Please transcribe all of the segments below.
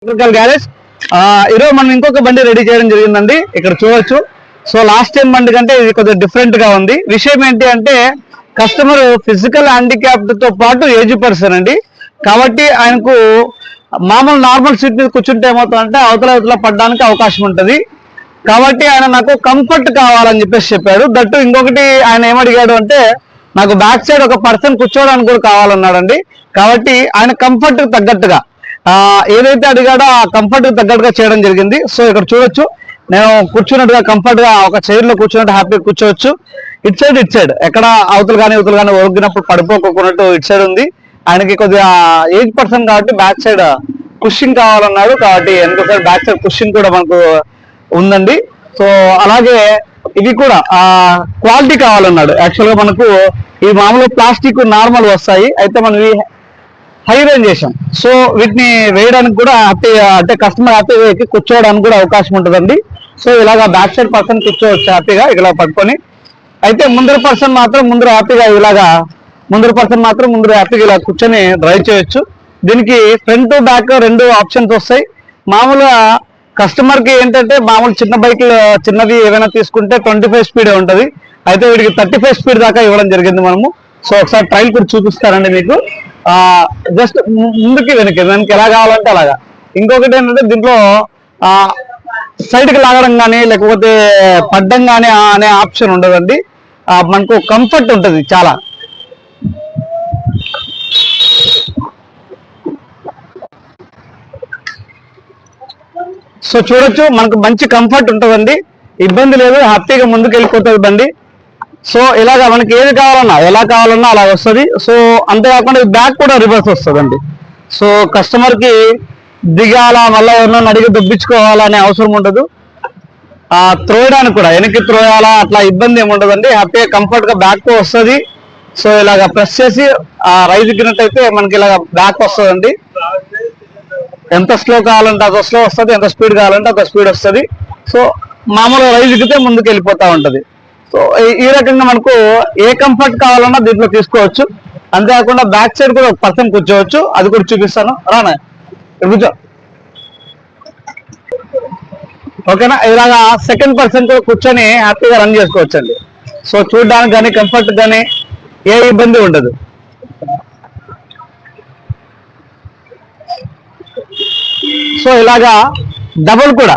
Electrical garage ఈరోజు మనం ఇంకొక బండి రెడీ చేయడం జరిగిందండి. ఇక్కడ చూడొచ్చు. సో లాస్ట్ టైం బండి కంటే ఇది కొద్దిగా డిఫరెంట్ గా ఉంది. విషయం ఏంటి అంటే కస్టమర్ ఫిజికల్ హ్యాండిక్యాప్డ్ తో పాటు ఏజ్ పర్సన్ అండి. కాబట్టి ఆయనకు మామూలు నార్మల్ సీట్ మీద కూర్చుంటే ఏమవుతుందంటే అవతల పడడానికి అవకాశం ఉంటుంది. కాబట్టి ఆయన నాకు కంఫర్ట్ కావాలని చెప్పాడు. దట్టు ఇంకొకటి ఆయన ఏమడిగాడు అంటే నాకు బ్యాక్ సైడ్ ఒక పర్సన్ కూర్చోవడానికి కూడా కావాలన్నాడండి. కాబట్టి ఆయన కంఫర్ట్ తగ్గట్టుగా ఏదైతే అడిగాడో ఆ కంఫర్ట్ తగ్గట్టుగా చేయడం జరిగింది. సో ఇక్కడ చూడొచ్చు, నేను కూర్చున్నట్టుగా కంఫర్ట్ గా ఒక చైర్ లో కూర్చున్నట్టు హ్యాపీగా కూర్చోవచ్చు. ఇట్ సైడ్ ఎక్కడ అవతలు కానీ ఒరిగినప్పుడు పడిపోకున్నట్టు ఇట్ సైడ్ ఉంది. ఆయనకి కొద్దిగా ఏజ్ పర్సన్ కాబట్టి బ్యాక్ సైడ్ కుషింగ్ కావాలన్నాడు. కాబట్టి వెనక సైడ్ బ్యాక్ సైడ్ కుషింగ్ కూడా మనకు ఉందండి. సో అలాగే ఇది కూడా క్వాలిటీ కావాలన్నాడు. యాక్చువల్ గా మనకు ఈ మామూలు ప్లాస్టిక్ నార్మల్ వస్తాయి, అయితే మనం హై రేంజ్ చేసాం. సో వీటిని వేయడానికి కూడా హ్యాపీగా అంటే కస్టమర్ హ్యాపీగా ఎక్కి కూర్చోవడానికి కూడా అవకాశం ఉంటుందండి. సో ఇలాగా బ్యాక్ సైడ్ పర్సన్ కూర్చోవచ్చు హ్యాపీగా ఇలా పట్టుకొని. అయితే ముందర పర్సన్ మాత్రం ముందర హ్యాపీగా ఇలా కూర్చొని డ్రైవ్ చేయొచ్చు. దీనికి ఫ్రంట్ బ్యాక్ రెండు ఆప్షన్స్ వస్తాయి. మామూలుగా కస్టమర్ కి ఏంటంటే మామూలు చిన్న బైక్లు చిన్నది ఏమైనా తీసుకుంటే 25 స్పీడే ఉంటుంది. అయితే వీడికి 35 స్పీడ్ దాకా ఇవ్వడం జరిగింది మనము. సో ఒకసారి ట్రైల్ కూడా చూపిస్తారండి మీకు. జస్ట్ ముందుకి వెనక్కి ఎలా కావాలంటే అలాగా. ఇంకొకటి ఏంటంటే దీంట్లో సైడ్కి లాగడం కానీ లేకపోతే పడ్డం కానీ అనే ఆప్షన్ ఉండదండి. మనకు కంఫర్ట్ ఉంటుంది చాలా. సో చూడొచ్చు, మనకు మంచి కంఫర్ట్ ఉంటుందండి, ఇబ్బంది లేదు, హ్యాపీగా ముందుకు వెళ్ళిపోతుంది బండి. సో ఇలాగా మనకి ఏది కావాలన్నా ఎలా కావాలన్నా అలా వస్తుంది. సో అంతేకాకుండా బ్యాక్ కూడా రివర్స్ వస్తుందండి. సో కస్టమర్ కి దిగాల మళ్ళీ ఎవరినైనా అడిగి దొబ్బించుకోవాలనే అవసరం ఉండదు. త్రోయడానికి కూడా వెనక్కి త్రోయాలా అట్లా ఇబ్బంది ఏమి ఉండదండి. హ్యాపీగా కంఫర్ట్ గా బ్యాక్ వస్తుంది. సో ఇలాగ ప్రెస్ చేసి రైజ్ ఎక్కినట్టయితే మనకి ఇలాగ బ్యాక్ వస్తుందండి. ఎంత స్లో కావాలంటే అంత స్లో వస్తుంది, ఎంత స్పీడ్ కావాలంటే అంత స్పీడ్ వస్తుంది. సో మామూలుగా రైజ్ ఎక్కితే ముందుకు వెళ్ళిపోతూ ఉంటుంది. సో ఈ రకంగా మనకు ఏ కంఫర్ట్ కావాలన్నా దీంట్లో తీసుకోవచ్చు. అంతేకాకుండా బ్యాక్ సైడ్ కూడా ఒక పర్సన్ కూర్చోవచ్చు, అది కూడా చూపిస్తాను. రానా కూర్చో, ఓకేనా. ఇలాగా సెకండ్ పర్సన్ కూడా కూర్చొని హ్యాపీగా రన్ చేసుకోవచ్చు అండి. సో చూడడానికి కానీ కంఫర్ట్ కానీ ఏ ఇబ్బంది ఉండదు. సో ఇలాగా డబుల్ కూడా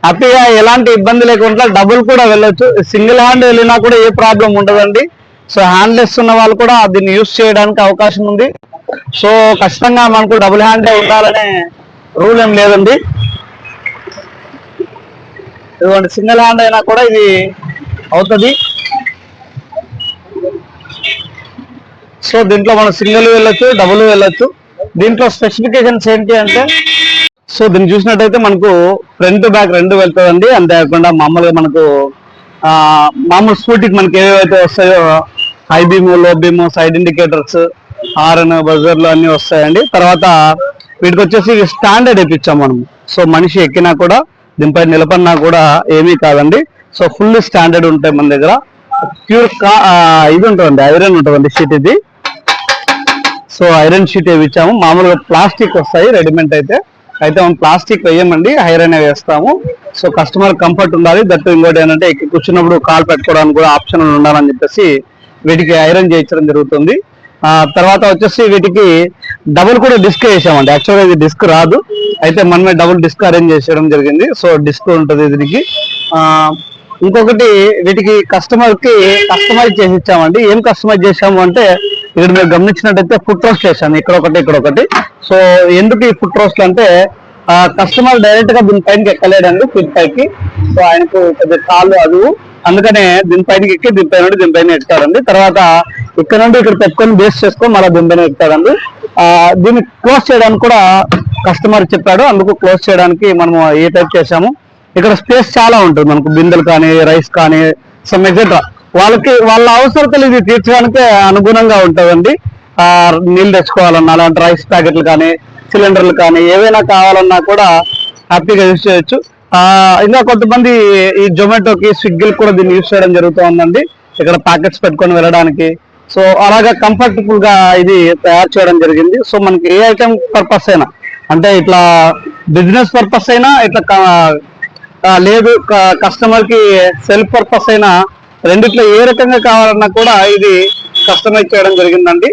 హ్యాపీగా ఎలాంటి ఇబ్బంది లేకుండా డబుల్ కూడా వెళ్ళొచ్చు. సింగిల్ హ్యాండ్ వెళ్ళినా కూడా ఏ ప్రాబ్లం ఉండదండి. సో హ్యాండ్లెస్ ఉన్న వాళ్ళు కూడా దీన్ని యూజ్ చేయడానికి అవకాశం ఉంది. సో ఖచ్చితంగా మనకు డబుల్ హ్యాండే ఉండాలనే రూల్ ఏం లేదండి. ఇటువంటి సింగిల్ హ్యాండ్ అయినా కూడా ఇది అవుతుంది. సో దీంట్లో మనం సింగిల్ వెళ్ళొచ్చు, డబుల్ వెళ్ళొచ్చు. దీంట్లో స్పెసిఫికేషన్స్ ఏంటి అంటే సో దీన్ని చూసినట్టయితే మనకు ఫ్రంట్ బ్యాక్ రెండు వెళ్తుందండి. అంతేకాకుండా మామూలుగా మనకు మామూలు స్కూటీకి మనకి ఏవైతే వస్తాయో high beam, low beam, side indicators, horn, బజర్లు అన్ని వస్తాయండి. తర్వాత వీటికి వచ్చేసి స్టాండర్డ్ ఇప్పించాం మనము. సో మనిషి ఎక్కినా కూడా దీనిపై నిలబడినా కూడా ఏమీ కాదండి. సో ఫుల్ స్టాండర్డ్ ఉంటాయి మన దగ్గర. ప్యూర్ ఇది ఉంటుందండి, ఐరన్ ఉంటుందండి షీట్ ఇది. సో ఐరన్ షీట్ ఇచ్చాము. మామూలుగా ప్లాస్టిక్ వస్తాయి రెడీమేడ్ అయితే మనం ప్లాస్టిక్ వేయమండి, ఐరన్ వేస్తాము. సో కస్టమర్ కంఫర్ట్ ఉండాలి. దట్టు ఇంకోటి ఏంటంటే ఎక్కి కూర్చున్నప్పుడు కాల్ పెట్టుకోవడానికి కూడా ఆప్షన్ ఉండాలని చెప్పేసి వీటికి ఐరన్ చేయించడం జరుగుతుంది. తర్వాత వచ్చేసి వీటికి డబుల్ కూడా డిస్క్ వేసామండి. యాక్చువల్గా ఇది డిస్క్ రాదు, అయితే మనమే డబుల్ డిస్క్ అరేంజ్ చేసేయడం జరిగింది. సో డిస్క్ ఉంటుంది దీనికి. ఇంకొకటి వీటికి కస్టమైజ్ చేసి ఇచ్చామండి. ఏం కస్టమైజ్ చేసాము అంటే ఇక్కడ మీరు గమనించినట్టయితే ఫుట్ రోస్ట్ చేశాను, ఇక్కడ ఒకటి. సో ఎందుకు ఈ ఫుట్ రోస్ట్ అంటే కస్టమర్ డైరెక్ట్ గా దీనిపైనకి ఎక్కలేడండి ఫిట్ పైకి. సో ఆయనకు కొద్దిగా కాళ్ళు అదువు, అందుకనే దీనిపైనకి ఎక్కి దీనిపైన ఎక్కుతాడండి. తర్వాత ఇక్కడ నుండి ఇక్కడ పెట్టుకొని బేస్ చేసుకొని మళ్ళీ దీనిపైన ఎక్కుతాడండి. దీన్ని క్లోజ్ చేయడానికి కూడా కస్టమర్ చెప్పాడు, అందుకు క్లోజ్ చేయడానికి మనము ఏ టైప్ చేసాము. ఇక్కడ స్పేస్ చాలా ఉంటుంది మనకు, బిందెలు కానీ రైస్ కానీ సమ్ ఎక్సెట్రా వాళ్ళ అవసరతలు ఇది తీర్చడానికి అనుగుణంగా ఉంటుందండి. నీళ్ళు తెచ్చుకోవాలన్నా అలాంటి రైస్ ప్యాకెట్లు కానీ సిలిండర్లు కానీ ఏవైనా కావాలన్నా కూడా హ్యాపీగా యూజ్ చేయొచ్చు. ఇంకా కొంతమంది ఈ జొమాటోకి, స్విగ్గీకి కూడా దీన్ని యూజ్ చేయడం జరుగుతూ ఉందండి, ఇక్కడ ప్యాకెట్స్ పెట్టుకొని వెళ్ళడానికి. సో అలాగా కంఫర్టబుల్ గా ఇది తయారు చేయడం జరిగింది. సో మనకి ఏ ఐటమ్ పర్పస్ అయినా అంటే ఇట్లా బిజినెస్ పర్పస్ అయినా ఇట్లా లేదు కస్టమర్ కి సెల్ఫ్ పర్పస్ అయినా రెండిట్లో ఏ రకంగా కావాలన్నా కూడా ఇది కస్టమైజ్ చేయడం జరిగిందండి.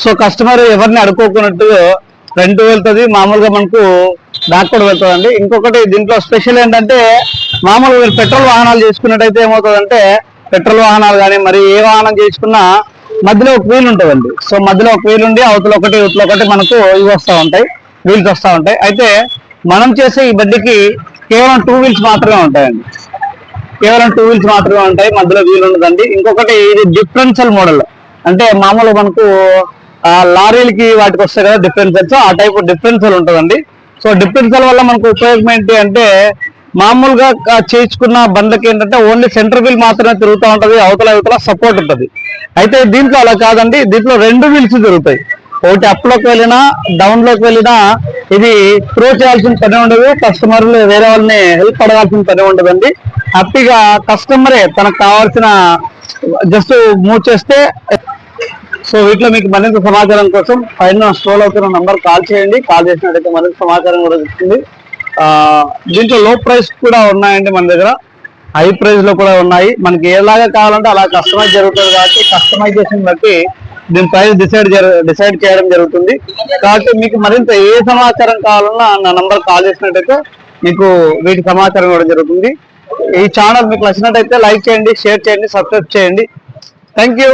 సో కస్టమర్ ఎవరిని అడుక్కోకున్నట్టు ఫ్రంట్ వెళ్తుంది, మామూలుగా మనకు బ్యాక్ కూడా వెళ్తుందండి. ఇంకొకటి దీంట్లో స్పెషల్ ఏంటంటే మామూలుగా పెట్రోల్ వాహనాలు చేసుకున్నట్టయితే ఏమవుతుందంటే పెట్రోల్ వాహనాలు కానీ మరి ఏ వాహనం చేసుకున్నా మధ్యలో ఒక వీల్ ఉంటుందండి. సో మధ్యలో ఒక వీల్ ఉండి అవతల ఒకటి ఇవతల ఒకటి మనకు ఇవి వస్తూ ఉంటాయి, వీల్స్ వస్తూ ఉంటాయి. అయితే మనం చేసే ఈ బండికి కేవలం 2 వీల్స్ మాత్రమే ఉంటాయండి, కేవలం 2 వీల్స్ మాత్రమే ఉంటాయి, మధ్యలో వీల్ ఉండదండి. ఇంకొకటి ఇది డిఫరెన్షియల్ మోడల్, అంటే మామూలుగా మనకు లారీలకి వాటికి వస్తాయి కదా డిఫరెన్షియల్స్, ఆ టైప్ డిఫరెన్షియల్ ఉంటుందండి. సో డిఫరెన్షియల్ వల్ల మనకు ఉపయోగం ఏంటి అంటే మామూలుగా చేయించుకున్న బండ్లకి ఏంటంటే ఓన్లీ సెంటర్ వీల్ మాత్రమే తిరుగుతూ ఉంటుంది, అవతల సపోర్ట్ ఉంటుంది. అయితే దీంట్లో అలా కాదండి, దీంట్లో 2 వీల్స్ తిరుగుతాయి. ఒకటి అప్ లోకి వెళ్ళినా డౌన్ లోకి వెళ్ళినా ఇది త్రో చేయాల్సిన పని ఉండదు, కస్టమర్లు వేరే వాళ్ళని హెల్ప్ అడగాల్సిన పని ఉండదండి. హ్యాపీగా కస్టమరే తనకు కావాల్సిన జస్ట్ మూవ్ చేస్తే. సో వీటిలో మీకు మరింత సమాచారం కోసం పైన స్క్రోల్ అవుతున్న నంబర్ కాల్ చేయండి, కాల్ చేసినట్టయితే మరింత సమాచారం కూడా వస్తుంది. దీంట్లో లో ప్రైస్ కూడా ఉన్నాయండి మన దగ్గర, హై ప్రైస్ లో కూడా ఉన్నాయి. మనకి ఎలాగా కావాలంటే అలా కస్టమైజ్ జరుగుతుంది కాబట్టి కస్టమైజేషన్ బట్టి దీని ప్రైస్ డిసైడ్ చేయడం జరుగుతుంది. కాబట్టి మీకు మరింత ఏ సమాచారం కావాలన్నా నా నంబర్ కాల్ చేసినట్టయితే మీకు వీటి సమాచారం ఇవ్వడం జరుగుతుంది. ఈ ఛానల్ మీకు నచ్చినట్టయితే లైక్ చేయండి, షేర్ చేయండి, సబ్స్క్రైబ్ చేయండి. Thank you.